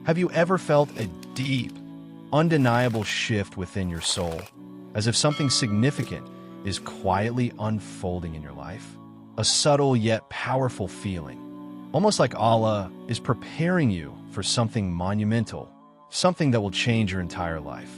Have you ever felt a deep, undeniable shift within your soul, as if something significant is quietly unfolding in your life? A subtle yet powerful feeling, almost like Allah is preparing you for something monumental, something that will change your entire life.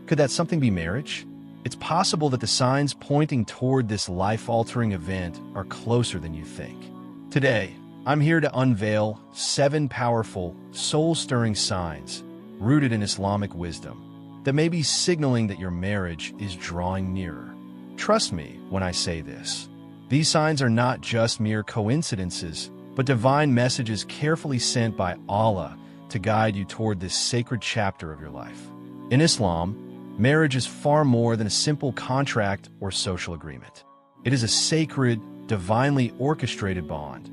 Could that something be marriage? It's possible that the signs pointing toward this life-altering event are closer than you think. Today, I'm here to unveil 7 powerful, soul-stirring signs rooted in Islamic wisdom that may be signaling that your marriage is drawing nearer. Trust me when I say this. These signs are not just mere coincidences, but divine messages carefully sent by Allah to guide you toward this sacred chapter of your life. In Islam, marriage is far more than a simple contract or social agreement. It is a sacred, divinely orchestrated bond,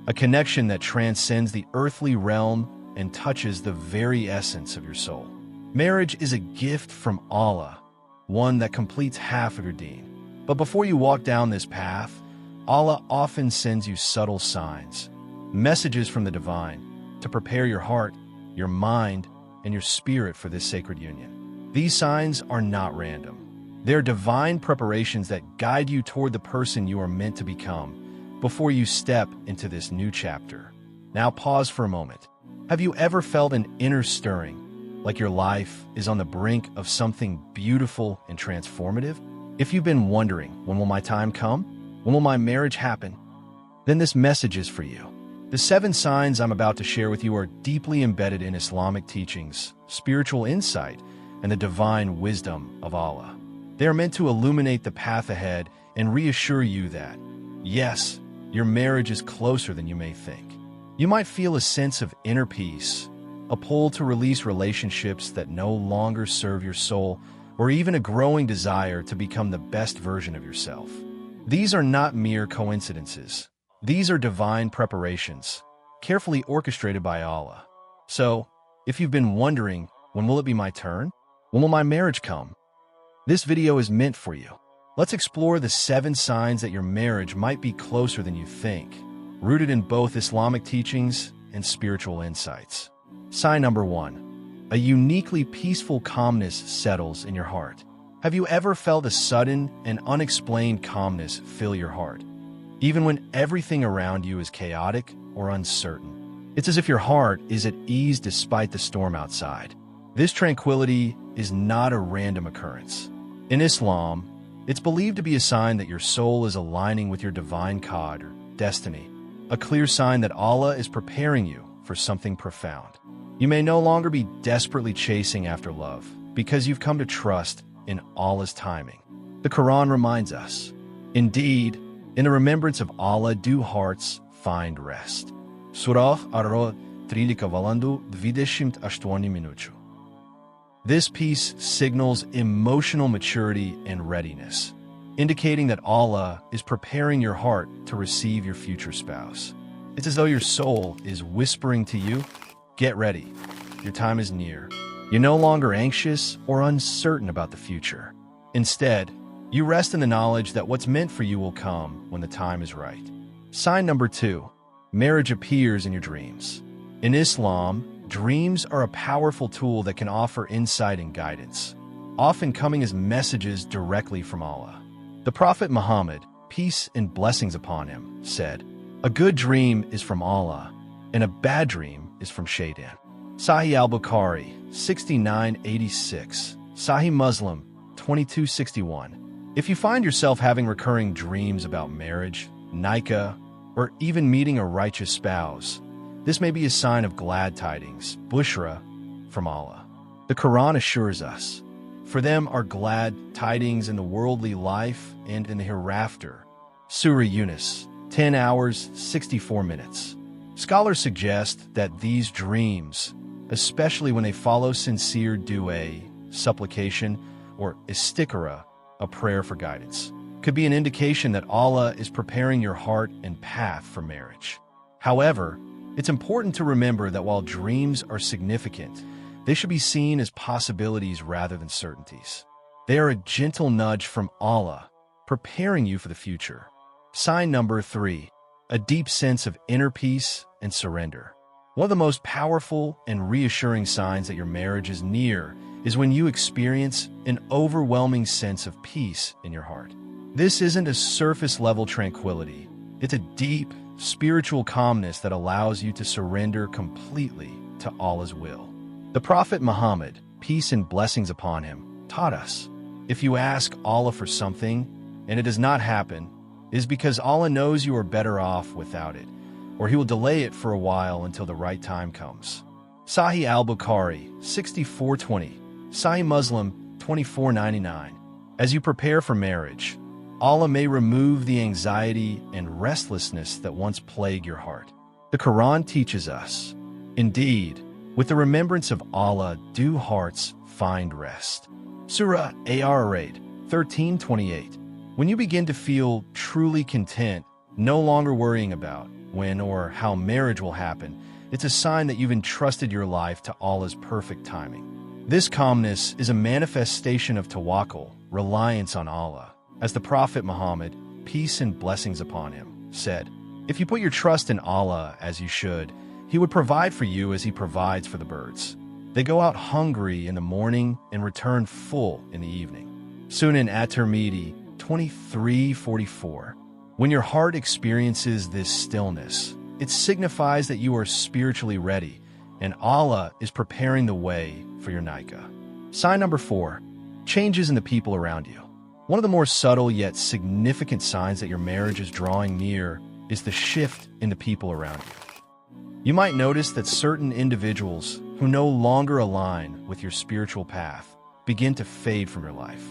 a connection that transcends the earthly realm and touches the very essence of your soul. Marriage is a gift from Allah, one that completes half of your deen. But before you walk down this path, Allah often sends you subtle signs, messages from the divine, to prepare your heart, your mind, and your spirit for this sacred union. These signs are not random. They're divine preparations that guide you toward the person you are meant to become before you step into this new chapter. Now pause for a moment. Have you ever felt an inner stirring, like your life is on the brink of something beautiful and transformative? If you've been wondering, when will my time come? When will my marriage happen? Then this message is for you. The 7 signs I'm about to share with you are deeply embedded in Islamic teachings, spiritual insight, and the divine wisdom of Allah. They are meant to illuminate the path ahead and reassure you that, yes, your marriage is closer than you may think. You might feel a sense of inner peace, a pull to release relationships that no longer serve your soul, or even a growing desire to become the best version of yourself. These are not mere coincidences. These are divine preparations, carefully orchestrated by Allah. So, if you've been wondering, when will it be my turn? When will my marriage come? This video is meant for you. Let's explore the 7 signs that your marriage might be closer than you think, rooted in both Islamic teachings and spiritual insights. Sign number 1. A uniquely peaceful calmness settles in your heart. Have you ever felt a sudden and unexplained calmness fill your heart, even when everything around you is chaotic or uncertain? It's as if your heart is at ease despite the storm outside. This tranquility is not a random occurrence. In Islam, it's believed to be a sign that your soul is aligning with your divine code or destiny, a clear sign that Allah is preparing you for something profound. You may no longer be desperately chasing after love because you've come to trust in Allah's timing. The Quran reminds us, indeed, in the remembrance of Allah do hearts find rest. Surah Ar-Ro 3:28. This peace signals emotional maturity and readiness, indicating that Allah is preparing your heart to receive your future spouse. It's as though your soul is whispering to you, get ready, your time is near. You're no longer anxious or uncertain about the future. Instead, you rest in the knowledge that what's meant for you will come when the time is right. Sign number 2. Marriage appears in your dreams. In Islam, dreams are a powerful tool that can offer insight and guidance, often coming as messages directly from Allah. The Prophet Muhammad, peace and blessings upon him, said, "A good dream is from Allah, and a bad dream is from Shaitan." Sahih al-Bukhari, 6986, Sahih Muslim, 2261. If you find yourself having recurring dreams about marriage, nikah, or even meeting a righteous spouse, this may be a sign of glad tidings, bushra, from Allah. The Quran assures us, for them are glad tidings in the worldly life and in the hereafter. Surah Yunus, 10 hours, 64 minutes. Scholars suggest that these dreams, especially when they follow sincere dua, supplication, or istikhara, a prayer for guidance, could be an indication that Allah is preparing your heart and path for marriage. However, it's important to remember that while dreams are significant, they should be seen as possibilities rather than certainties. They are a gentle nudge from Allah, preparing you for the future. Sign number 3, a deep sense of inner peace and surrender. One of the most powerful and reassuring signs that your marriage is near is when you experience an overwhelming sense of peace in your heart. This isn't a surface-level tranquility. It's a deep, spiritual calmness that allows you to surrender completely to Allah's will. The Prophet Muhammad, peace and blessings upon him, taught us, if you ask Allah for something and it does not happen, it is because Allah knows you are better off without it, or He will delay it for a while until the right time comes. Sahih al-Bukhari, 6420, Sahih Muslim, 2499. As you prepare for marriage, Allah may remove the anxiety and restlessness that once plague your heart. The Quran teaches us, indeed, with the remembrance of Allah do hearts find rest. Surah Ar-Raid, 1328. When you begin to feel truly content, no longer worrying about when or how marriage will happen, it's a sign that you've entrusted your life to Allah's perfect timing. This calmness is a manifestation of tawakkul, reliance on Allah. As the Prophet Muhammad, peace and blessings upon him, said, if you put your trust in Allah as you should, He would provide for you as He provides for the birds. They go out hungry in the morning and return full in the evening. Sunan at-Tirmidhi, 2344. When your heart experiences this stillness, it signifies that you are spiritually ready and Allah is preparing the way for your nikah. Sign number 4, changes in the people around you. One of the more subtle yet significant signs that your marriage is drawing near is the shift in the people around you. You might notice that certain individuals who no longer align with your spiritual path begin to fade from your life.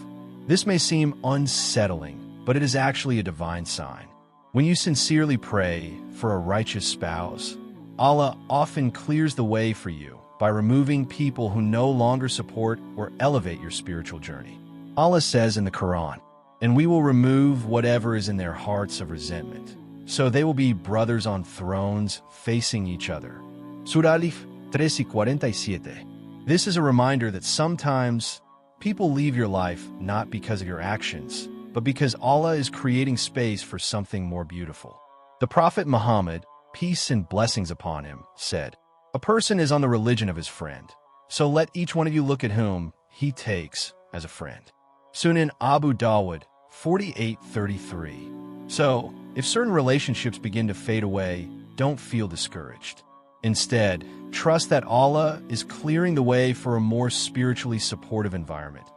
This may seem unsettling, but it is actually a divine sign. When you sincerely pray for a righteous spouse, Allah often clears the way for you by removing people who no longer support or elevate your spiritual journey. Allah says in the Quran, and we will remove whatever is in their hearts of resentment, so they will be brothers on thrones facing each other. Surah Alif 13:47. This is a reminder that sometimes people leave your life not because of your actions, but because Allah is creating space for something more beautiful. The Prophet Muhammad, peace and blessings upon him, said, a person is on the religion of his friend, so let each one of you look at whom he takes as a friend. Sunan Abu Dawud, 4833. So, if certain relationships begin to fade away, don't feel discouraged. Instead, trust that Allah is clearing the way for a more spiritually supportive environment,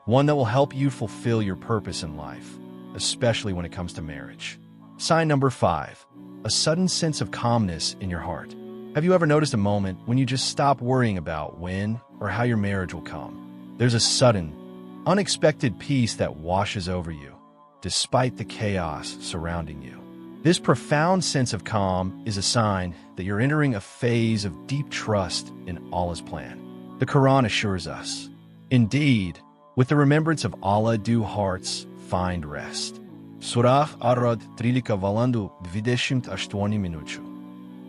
one that will help you fulfill your purpose in life, especially when it comes to marriage. Sign number 5, a sudden sense of calmness in your heart. Have you ever noticed a moment when you just stop worrying about when or how your marriage will come? There's a sudden, unexpected peace that washes over you, despite the chaos surrounding you. This profound sense of calm is a sign that you're entering a phase of deep trust in Allah's plan. The Quran assures us, indeed, with the remembrance of Allah do hearts find rest. Surah Ar-Ra'd 3:28.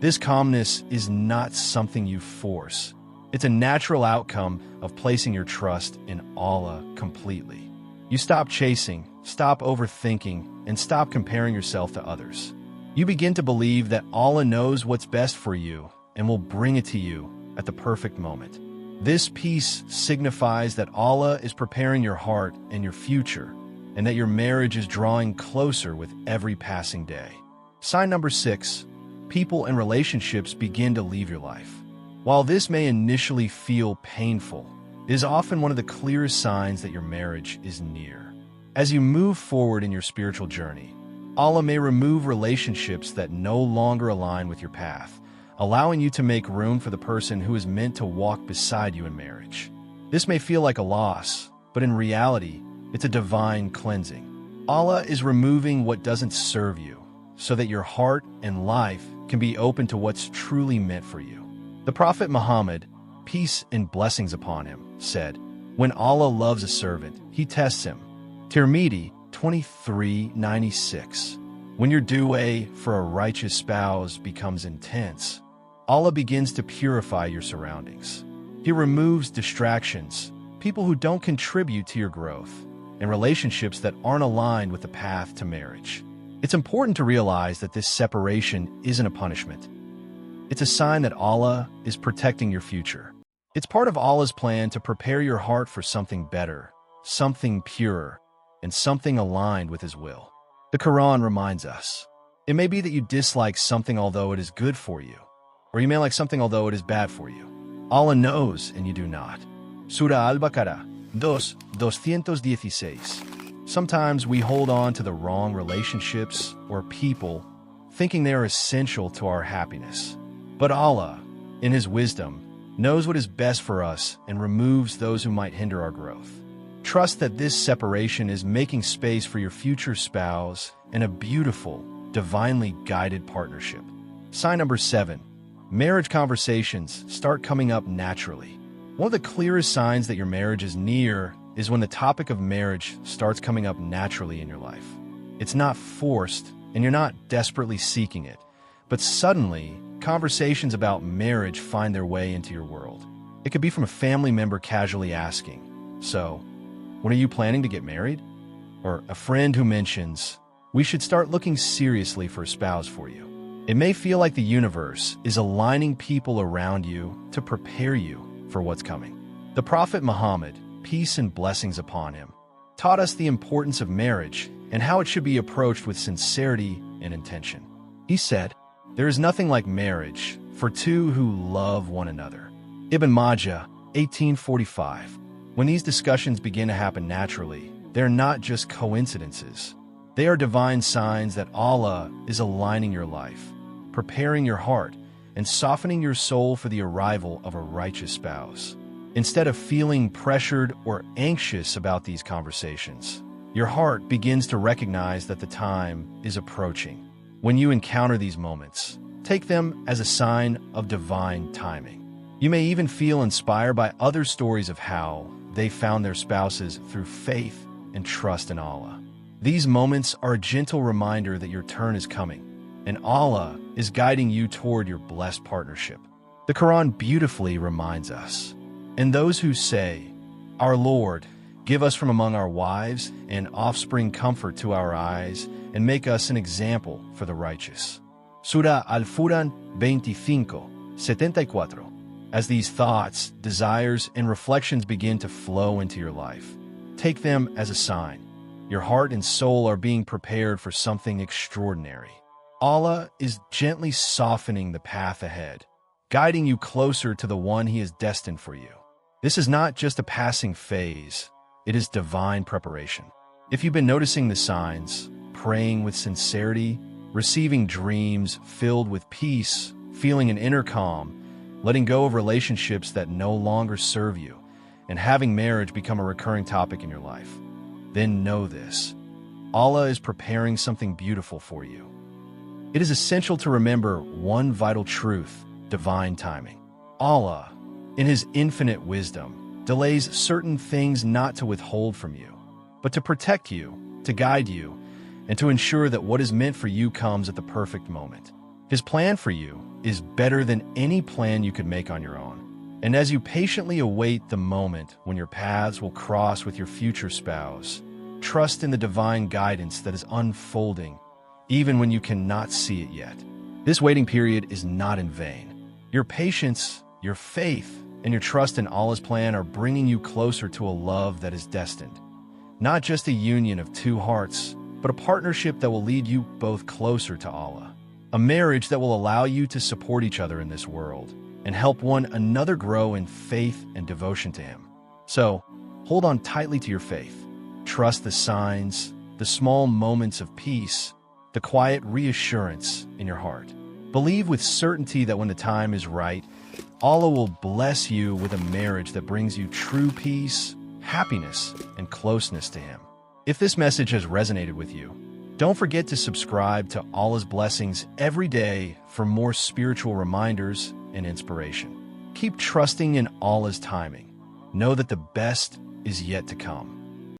This calmness is not something you force. It's a natural outcome of placing your trust in Allah completely. You stop chasing, stop overthinking, and stop comparing yourself to others. You begin to believe that Allah knows what's best for you and will bring it to you at the perfect moment. This peace signifies that Allah is preparing your heart and your future, and that your marriage is drawing closer with every passing day. Sign number 6, people and relationships begin to leave your life. While this may initially feel painful, it is often one of the clearest signs that your marriage is near. As you move forward in your spiritual journey, Allah may remove relationships that no longer align with your path, allowing you to make room for the person who is meant to walk beside you in marriage. This may feel like a loss, but in reality, it's a divine cleansing. Allah is removing what doesn't serve you, so that your heart and life can be open to what's truly meant for you. The Prophet Muhammad, peace and blessings upon him, said, when Allah loves a servant, He tests him. Tirmidhi 23:96. When your dua for a righteous spouse becomes intense, Allah begins to purify your surroundings. He removes distractions, people who don't contribute to your growth, and relationships that aren't aligned with the path to marriage. It's important to realize that this separation isn't a punishment. It's a sign that Allah is protecting your future. It's part of Allah's plan to prepare your heart for something better, something purer, and something aligned with His will. The Quran reminds us, it may be that you dislike something although it is good for you, or you may like something although it is bad for you. Allah knows and you do not. Surah Al-Baqarah 2:216. Sometimes we hold on to the wrong relationships or people, thinking they are essential to our happiness. But Allah, in His wisdom, knows what is best for us and removes those who might hinder our growth. Trust that this separation is making space for your future spouse and a beautiful, divinely guided partnership. Sign number 7. Marriage conversations start coming up naturally. One of the clearest signs that your marriage is near is when the topic of marriage starts coming up naturally in your life. It's not forced, and you're not desperately seeking it, but suddenly, conversations about marriage find their way into your world. It could be from a family member casually asking, "So, when are you planning to get married?" Or a friend who mentions, "We should start looking seriously for a spouse for you." It may feel like the universe is aligning people around you to prepare you for what's coming. The Prophet Muhammad, peace and blessings upon him, taught us the importance of marriage and how it should be approached with sincerity and intention. He said, "There is nothing like marriage for two who love one another." Ibn Majah, 1845. When these discussions begin to happen naturally, they're not just coincidences. They are divine signs that Allah is aligning your life, preparing your heart, and softening your soul for the arrival of a righteous spouse. Instead of feeling pressured or anxious about these conversations, your heart begins to recognize that the time is approaching. When you encounter these moments, take them as a sign of divine timing. You may even feel inspired by other stories of how they found their spouses through faith and trust in Allah. These moments are a gentle reminder that your turn is coming, and Allah is guiding you toward your blessed partnership. The Quran beautifully reminds us, "And those who say, 'Our Lord, give us from among our wives and offspring comfort to our eyes, and make us an example for the righteous.'" Surah Al-Furqan 25:74. As these thoughts, desires, and reflections begin to flow into your life, take them as a sign. Your heart and soul are being prepared for something extraordinary. Allah is gently softening the path ahead, guiding you closer to the one He has destined for you. This is not just a passing phase, it is divine preparation. If you've been noticing the signs, praying with sincerity, receiving dreams filled with peace, feeling an inner calm, letting go of relationships that no longer serve you, and having marriage become a recurring topic in your life, then know this: Allah is preparing something beautiful for you. It is essential to remember one vital truth: divine timing. Allah, in His infinite wisdom, delays certain things not to withhold from you, but to protect you, to guide you, and to ensure that what is meant for you comes at the perfect moment. His plan for you is better than any plan you could make on your own. And as you patiently await the moment when your paths will cross with your future spouse, trust in the divine guidance that is unfolding, even when you cannot see it yet. This waiting period is not in vain. Your patience, your faith, and your trust in Allah's plan are bringing you closer to a love that is destined. Not just a union of two hearts, but a partnership that will lead you both closer to Allah. A marriage that will allow you to support each other in this world and help one another grow in faith and devotion to Him. So, hold on tightly to your faith. Trust the signs, the small moments of peace, the quiet reassurance in your heart. Believe with certainty that when the time is right, Allah will bless you with a marriage that brings you true peace, happiness, and closeness to Him. If this message has resonated with you, don't forget to subscribe to Allah's Blessings every day for more spiritual reminders and inspiration. Keep trusting in Allah's timing. Know that the best is yet to come.